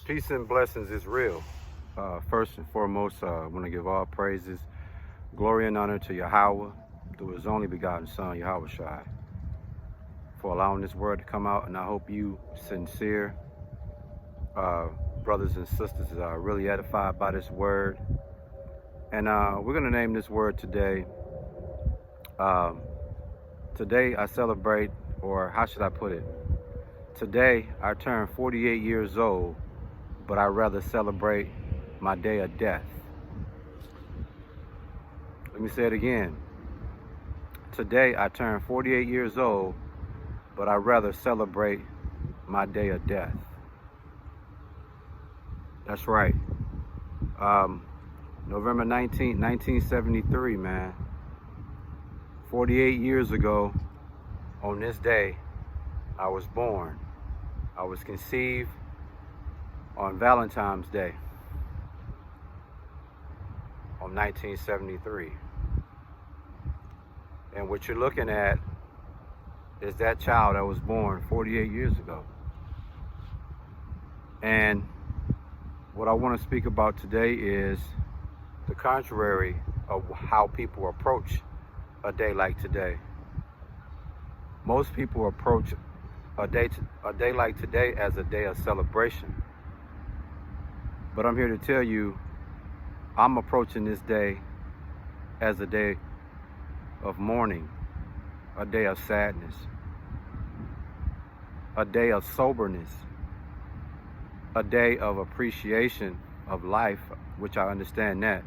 Peace and blessings is real. First and foremost, I want to give all praises, glory and honor to Yahweh through his only begotten son, Yahweh Shai, for allowing this word to come out. And I hope you sincere brothers and sisters are really edified by this word. And we're going to name this word today. Today I celebrate, or how should I put it? Today I turn 48 years old, but I'd rather celebrate my day of death. Let me say it again. Today I turn 48 years old, but I'd rather celebrate my day of death. That's right. November 19th, 1973, man. 48 years ago, on this day, I was born. I was conceived on Valentine's Day of 1973. And what you're looking at is that child that was born 48 years ago. And what I want to speak about today is the contrary of how people approach a day like today. Most people approach a day like today as a day of celebration. But I'm here to tell you, I'm approaching this day as a day of mourning, a day of sadness, a day of soberness, a day of appreciation of life, which I understand that.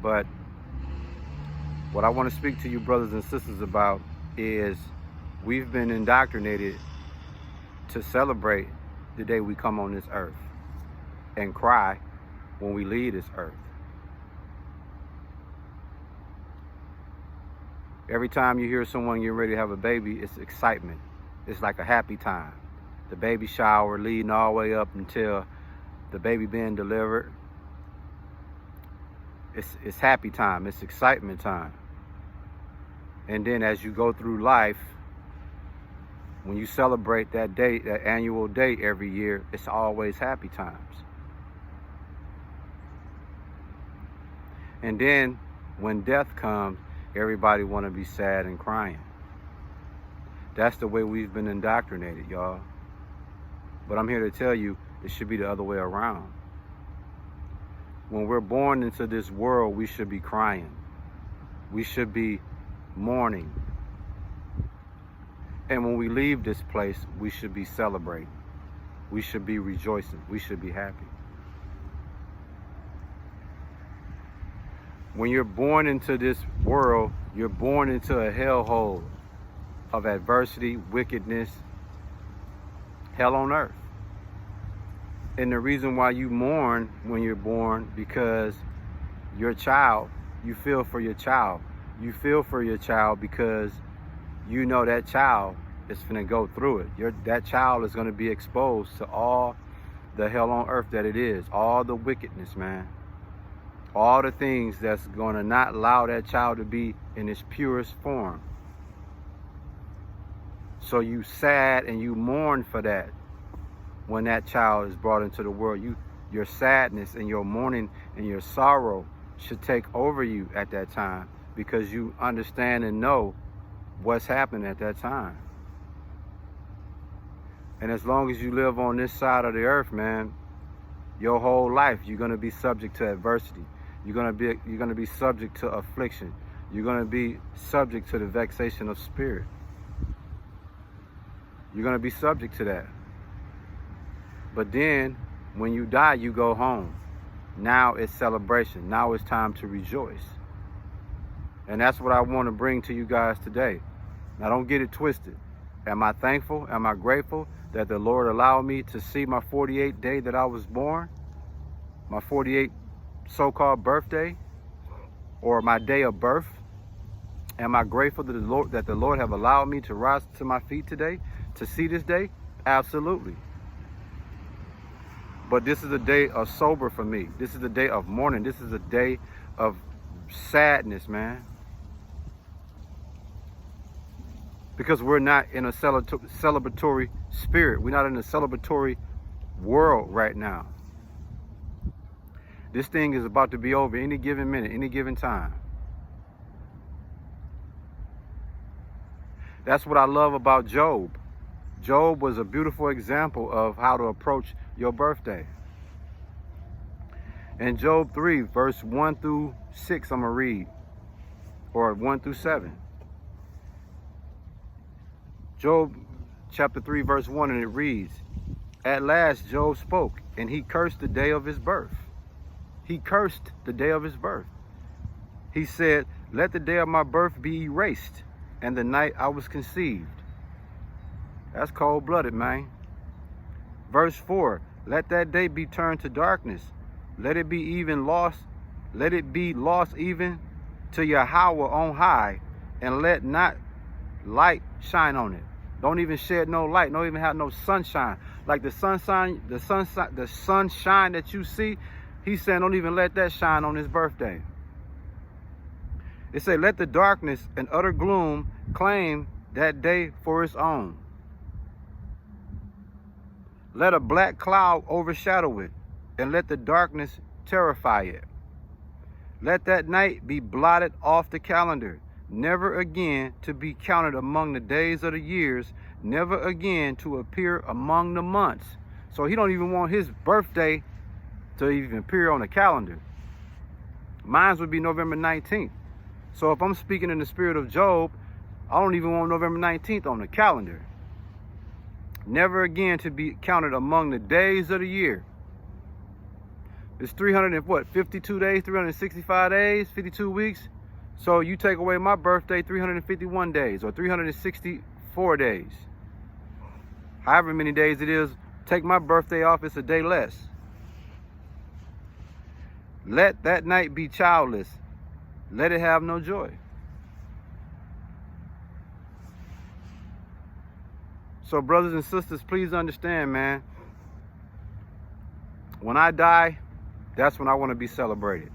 But what I want to speak to you brothers and sisters about is we've been indoctrinated to celebrate the day we come on this earth and cry when we leave this earth. Every time you hear someone getting ready to have a baby, it's excitement. It's like a happy time. The baby shower leading all the way up until the baby being delivered. It's happy time. It's excitement time. And then as you go through life, when you celebrate that day, that annual day every year, it's always happy times. And then when death comes, everybody want to be sad and crying. That's the way we've been indoctrinated, y'all. But I'm here to tell you, it should be the other way around. When we're born into this world, we should be crying. We should be mourning. And when we leave this place, we should be celebrating. We should be rejoicing. We should be happy. When you're born into this world, you're born into a hellhole of adversity, wickedness, hell on earth. And the reason why you mourn when you're born, because your child, you feel for your child. You feel for your child because you know that child is finna go through it. That child is gonna be exposed to all the hell on earth that it is, all the wickedness, man. All the things that's gonna not allow that child to be in its purest form. So you sad and you mourn for that when that child is brought into the world. Your sadness and your mourning and your sorrow should take over you at that time, because you understand and know what's happening at that time. And as long as you live on this side of the earth, man, your whole life you're gonna be subject to adversity. You're gonna be subject to affliction. You're gonna be subject to the vexation of spirit. You're gonna be subject to that. But then when you die, you go home. Now it's celebration. Now it's time to rejoice. And that's what I want to bring to you guys today. Now don't get it twisted. Am I thankful? Am I grateful that the Lord allowed me to see my 48th day that I was born? My 48th so-called birthday, or my day of birth? Am I grateful to the Lord that the Lord have allowed me to rise to my feet today, to see this day? Absolutely. But this is a day of sober for me. This is a day of mourning. This is a day of sadness, man. Because we're not in a celebratory spirit. We're not in a celebratory world right now. This thing is about to be over any given minute, any given time. That's what I love about Job. Job was a beautiful example of how to approach your birthday. In Job 3, verse 1 through 6, I'm going to read, or 1 through 7. Job chapter 3, verse 1, and it reads, "At last Job spoke, and he cursed the day of his birth." He cursed the day of his birth. He said, "Let the day of my birth be erased, and the night I was conceived." That's cold-blooded, man. Verse 4, "Let that day be turned to darkness. Let it be lost even to Yahweh on high, and let not light shine on it." Don't even shed no light. Don't even have no sunshine. Like the sunshine that you see, he's saying don't even let that shine on his birthday. It said, "Let the darkness and utter gloom claim that day for its own. Let a black cloud overshadow it, and let the darkness terrify it. Let that night be blotted off the calendar, never again to be counted among the days of the years, never again to appear among the months." So he don't even want his birthday to even appear on the calendar. Mine would be November 19th. So if I'm speaking in the spirit of Job, I don't even want November 19th on the calendar. Never again to be counted among the days of the year. It's 52 days, 365 days, 52 weeks. So you take away my birthday, 351 days or 364 days. However many days it is, take my birthday off, it's a day less. Let that night be childless. Let it have no joy. So brothers and sisters, please understand, man. When I die, that's when I want to be celebrated.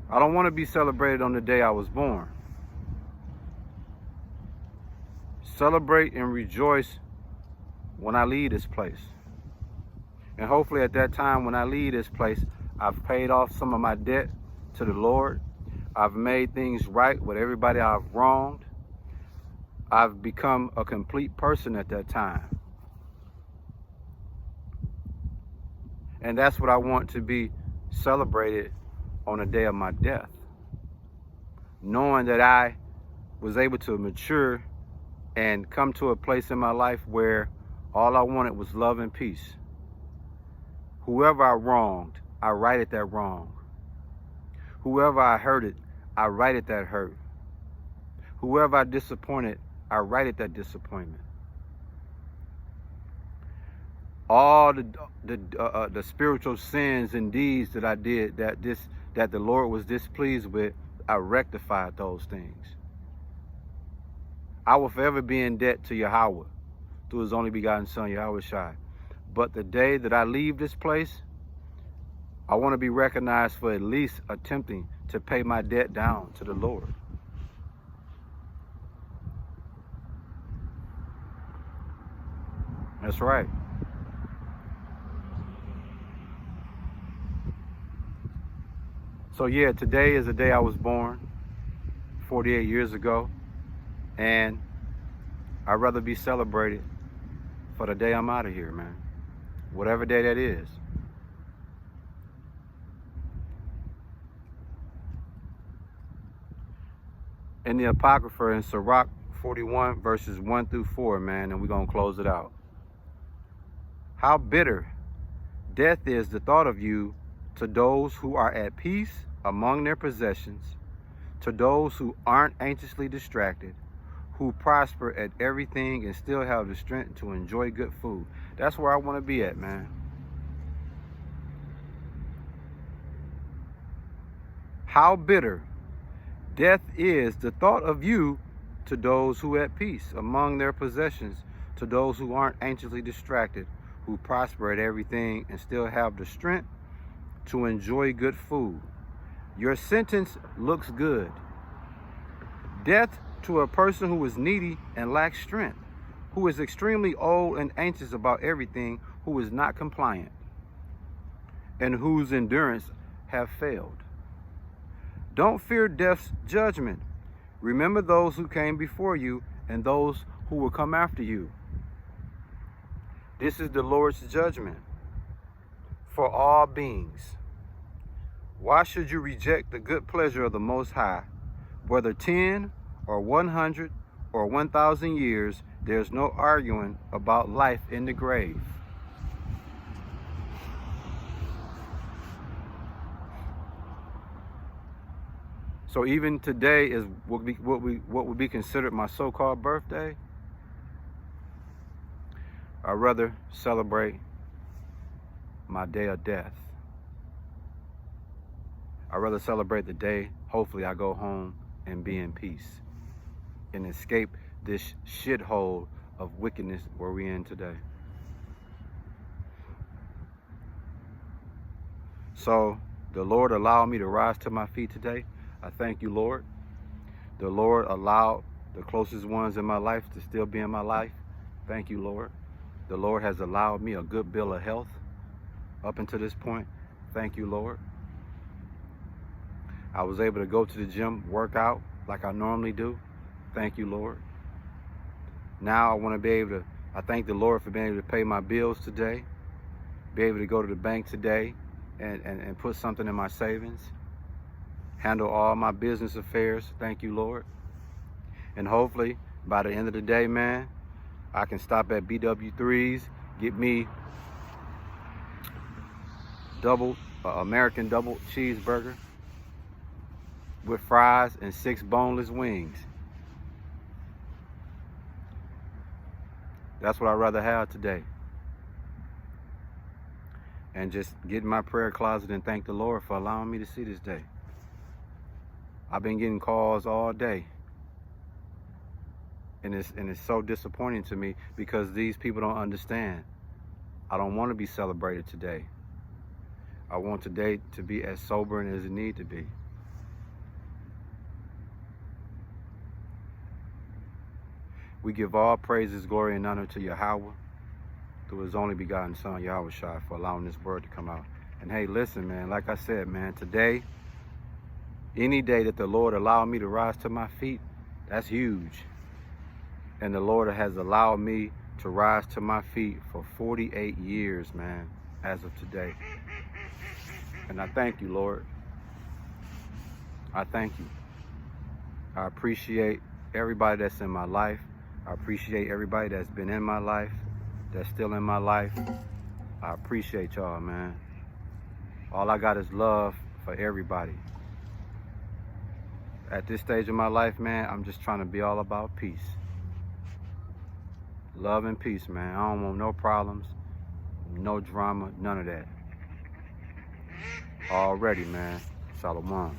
I don't want to be celebrated on the day I was born. Celebrate and rejoice when I leave this place. And hopefully at that time when I leave this place, I've paid off some of my debt to the Lord. I've made things right with everybody I've wronged. I've become a complete person at that time. And that's what I want to be celebrated on the day of my death. Knowing that I was able to mature and come to a place in my life where all I wanted was love and peace. Whoever I wronged, I righted that wrong. Whoever I hurted, I righted that hurt. Whoever I disappointed, I righted that disappointment. All the spiritual sins and deeds that I did that the Lord was displeased with, I rectified those things. I will forever be in debt to Yahweh through his only begotten son, Yahweh Shai. But the day that I leave this place, I want to be recognized for at least attempting to pay my debt down to the Lord. That's right. So yeah, today is the day I was born, 48 years ago, and I'd rather be celebrated for the day I'm out of here, man. Whatever day that is. In the Apocrypha in Sirach 41 verses 1 through 4, man, and we're going to close it out. How bitter death is the thought of you to those who are at peace among their possessions, to those who aren't anxiously distracted, who prosper at everything and still have the strength to enjoy good food. That's where I want to be at, man. How bitter death is the thought of you to those who are at peace among their possessions, to those who aren't anxiously distracted, who prosper at everything and still have the strength to enjoy good food. Your sentence looks good. Death to a person who is needy and lacks strength, who is extremely old and anxious about everything, who is not compliant, and whose endurance have failed. Don't fear death's judgment. Remember those who came before you and those who will come after you. This is the Lord's judgment for all beings. Why should you reject the good pleasure of the Most High? Whether 10 or 100 or 1,000 years, there's no arguing about life in the grave. So even today is what would be considered my so-called birthday. I'd rather celebrate my day of death. I'd rather celebrate the day, hopefully I go home and be in peace and escape this shithole of wickedness where we're in today. So the Lord allowed me to rise to my feet today. I thank you, Lord. The Lord allowed the closest ones in my life to still be in my life. Thank you, Lord. The Lord has allowed me a good bill of health up until this point. Thank you, Lord. I was able to go to the gym, work out like I normally do. Thank you, Lord. Now I want to be able to, I thank the Lord for being able to pay my bills today, be able to go to the bank today and put something in my savings, handle all my business affairs. Thank you, Lord. And hopefully by the end of the day, man, I can stop at BW3's, get me American double cheeseburger with fries and 6 boneless wings. That's what I'd rather have today. And just get in my prayer closet and thank the Lord for allowing me to see this day. I've been getting calls all day. And it's so disappointing to me because these people don't understand. I don't want to be celebrated today. I want today to be as sobering as it needs to be. We give all praises, glory, and honor to Yahweh through his only begotten son, Yahweh Shai, for allowing this word to come out. And hey, listen, man, like I said, man, today, any day that the Lord allowed me to rise to my feet, that's huge. And the Lord has allowed me to rise to my feet for 48 years, man, as of today. And I thank you, Lord. I thank you. I appreciate everybody that's in my life. I appreciate everybody that's been in my life, that's still in my life. I appreciate y'all, man. All I got is love for everybody. At this stage of my life, man, I'm just trying to be all about peace. Love and peace, man. I don't want no problems, no drama, none of that. Already, man. Shalom.